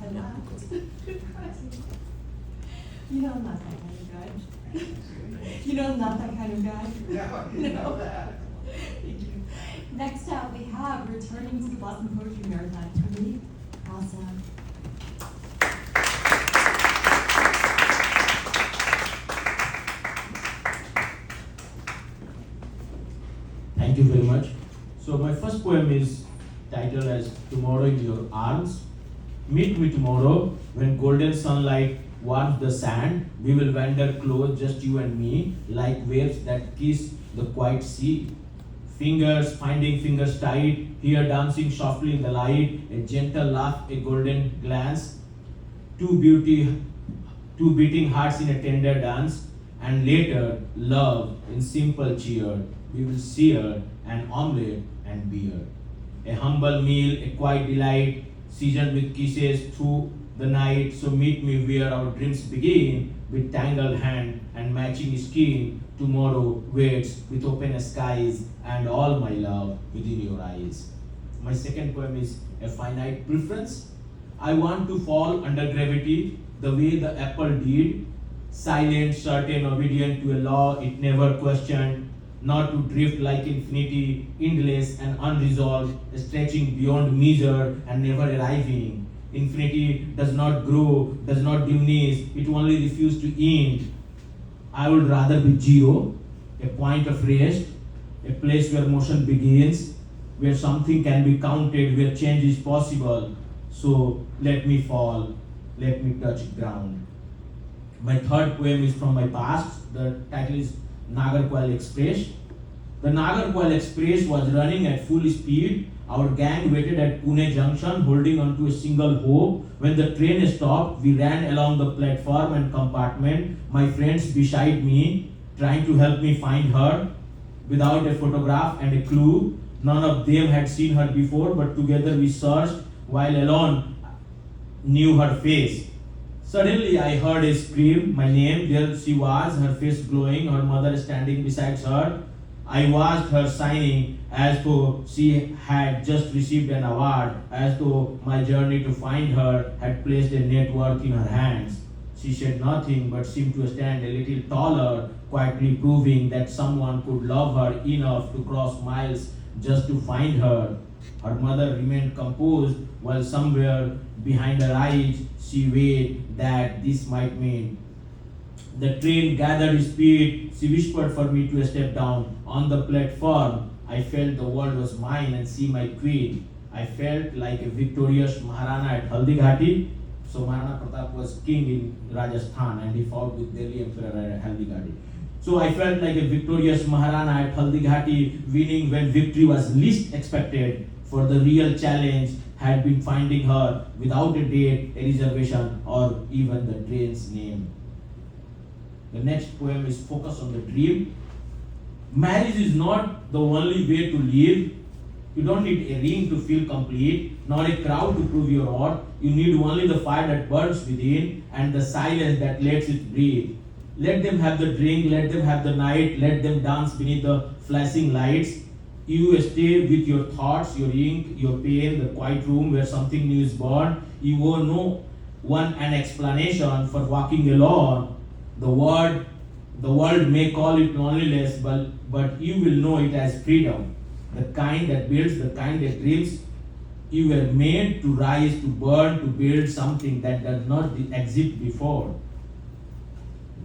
Hello. You know I'm not that kind of guy. You know I'm not that kind of guy. Yeah, you know that. Thank you. Next up, we have returning to the Boston Poetry Marathon, Kamini Awesome. Thank you very much. So my first poem is titled as Tomorrow in Your Arms. Meet me tomorrow when golden sunlight warms the sand. We will wander close, just you and me, like waves that kiss the quiet sea. Fingers finding fingers tight, here dancing softly in the light, a gentle laugh, a golden glance, two beating hearts in a tender dance, and later love in simple cheer. We will sear an omelette and beer. A humble meal, a quiet delight, seasoned with kisses through the night. So meet me where our dreams begin, with tangled hand and matching skin. Tomorrow waits with open skies and all my love within your eyes. My second poem is A Finite Preference. I want to fall under gravity the way the apple did, silent, certain, obedient to a law it never questioned, not to drift like infinity, endless and unresolved, stretching beyond measure and never arriving. Infinity does not grow, does not diminish, it only refuses to end. I would rather be zero, a point of rest, a place where motion begins, where something can be counted, where change is possible. So let me fall, let me touch ground. My third poem is from my past. The title is Nagercoil Express. The Nagercoil Express was running at full speed. Our gang waited at Pune Junction, holding on to a single hope. When the train stopped, we ran along the platform and compartment, my friends beside me, trying to help me find her. Without a photograph and a clue, none of them had seen her before, but together we searched, while alone knew her face. Suddenly I heard a scream, my name. There she was, her face glowing, her mother standing beside her. I watched her signing as though she had just received an award, as though my journey to find her had placed a network in her hands. She said nothing but seemed to stand a little taller, quietly proving that someone could love her enough to cross miles just to find her. Her mother remained composed while somewhere behind her eyes she weighed that this might mean. The train gathered speed. She whispered for me to step down. On the platform, I felt the world was mine and she my queen. I felt like a victorious Maharana at Haldighati. So Maharana Pratap was king in Rajasthan and he fought with Delhi Emperor at Haldighati. So I felt like a victorious Maharana at Haldighati, winning when victory was least expected. For the real challenge had been finding her without a date, a reservation, or even the train's name. The next poem is Focus on the Dream. Marriage is not the only way to live. You don't need a ring to feel complete, nor a crowd to prove your worth. You need only the fire that burns within and the silence that lets it breathe. Let them have the drink, let them have the night, let them dance beneath the flashing lights. You stay with your thoughts, your ink, your pain, the quiet room where something new is born. You owe no one an explanation for walking alone. The world may call it loneliness, but you will know it as freedom. The kind that builds, the kind that dreams. You were made to rise, to burn, to build something that does not exist before.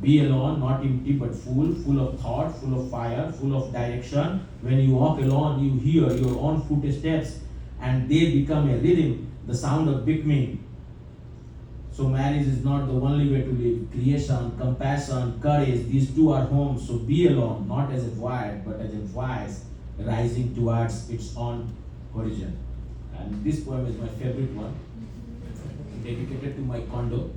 Be alone, not empty but full of thought, full of fire, full of direction. When you walk alone, you hear your own footsteps and they become a rhythm, the sound of becoming. So marriage is not the only way to live. Creation, compassion, courage, these two are homes. So be alone, not as a void, but as a voice rising towards its own horizon. And this poem is my favorite one, dedicated to my condo.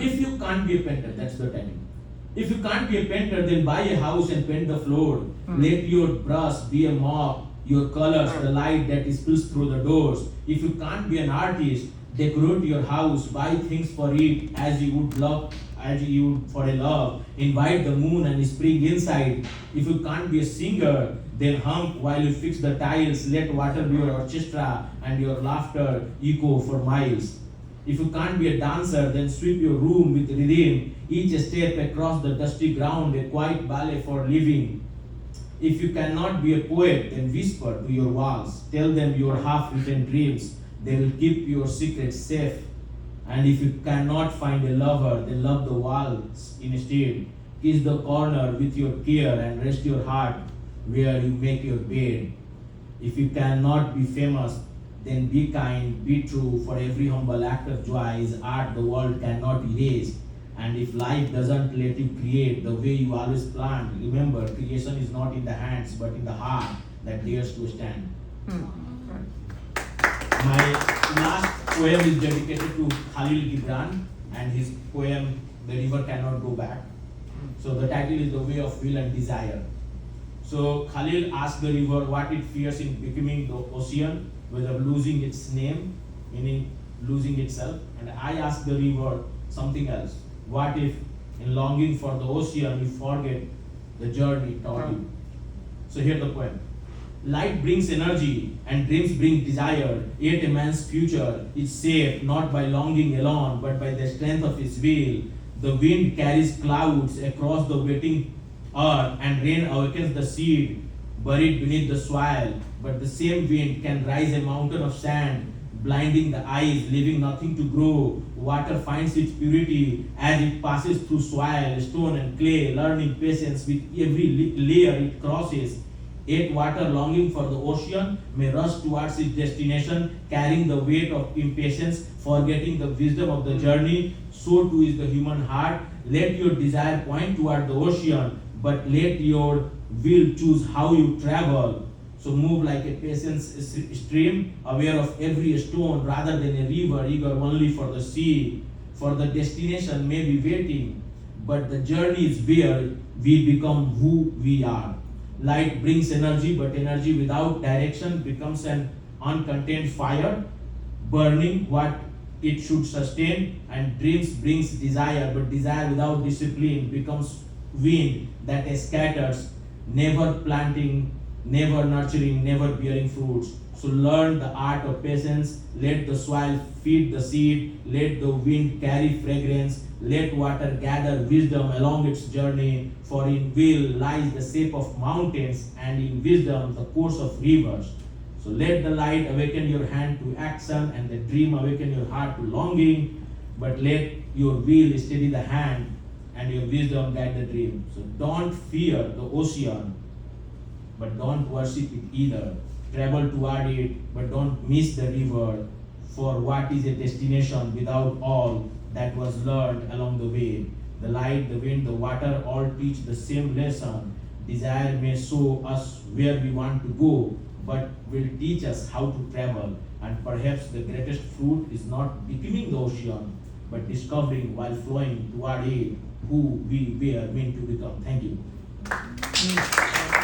If you can't be a painter, that's the timing. If you can't be a painter, then buy a house and paint the floor. Let your brush be a mop, your colors, the light that spills through the doors. If you can't be an artist, decorate your house, buy things for it as you would love as you for a love, invite the moon and spring inside. If you can't be a singer, then hum while you fix the tiles. Let water be your orchestra and your laughter echo for miles. If you can't be a dancer, then sweep your room with rhythm. Each step across the dusty ground, a quiet ballet for living. If you cannot be a poet, then whisper to your walls. Tell them your half-written dreams. They will keep your secrets safe. And if you cannot find a lover, then love the walls instead. Kiss the corner with your care and rest your heart where you make your bed. If you cannot be famous, then be kind, be true, for every humble act of joy is art the world cannot erase. And if life doesn't let you create the way you always planned, remember, creation is not in the hands but in the heart that dares to stand. My last poem is dedicated to Khalil Gibran and his poem, The River Cannot Go Back. So the title is The Way of Will and Desire. So Khalil asked the river what it fears in becoming the ocean, whether losing its name, meaning losing itself. And I asked the river something else. What if in longing for the ocean you forget the journey it taught you? So here the poem. Light brings energy and dreams bring desire, yet a man's future is safe not by longing alone but by the strength of his will. The wind carries clouds across the waiting earth and rain awakens the seed buried beneath the soil, but the same wind can raise a mountain of sand, blinding the eyes, leaving nothing to grow. Water finds its purity as it passes through soil, stone and clay, learning patience with every layer it crosses. Yet water longing for the ocean may rush towards its destination, carrying the weight of impatience, forgetting the wisdom of the journey. So too is the human heart. Let your desire point toward the ocean, but let your will choose how you travel. So move like a patient stream, aware of every stone rather than a river, eager only for the sea. For the destination may be waiting, but the journey is where we become who we are. Light brings energy, but energy without direction becomes an uncontained fire, burning what it should sustain. And dreams brings desire, but desire without discipline becomes wind that scatters, never planting, never nurturing, never bearing fruits. So learn the art of patience. Let the soil feed the seed. Let the wind carry fragrance. Let water gather wisdom along its journey. For in will lies the shape of mountains, and in wisdom the course of rivers. So let the light awaken your hand to action, and the dream awaken your heart to longing. But let your will steady the hand, and your wisdom guide the dream. So don't fear the ocean, but don't worship it either. Travel toward it, but don't miss the river. For what is a destination without all that was learned along the way? The light, the wind, the water all teach the same lesson. Desire may show us where we want to go, but will teach us how to travel. And perhaps the greatest fruit is not becoming the ocean, but discovering while flowing toward it who we were meant to become. Thank you.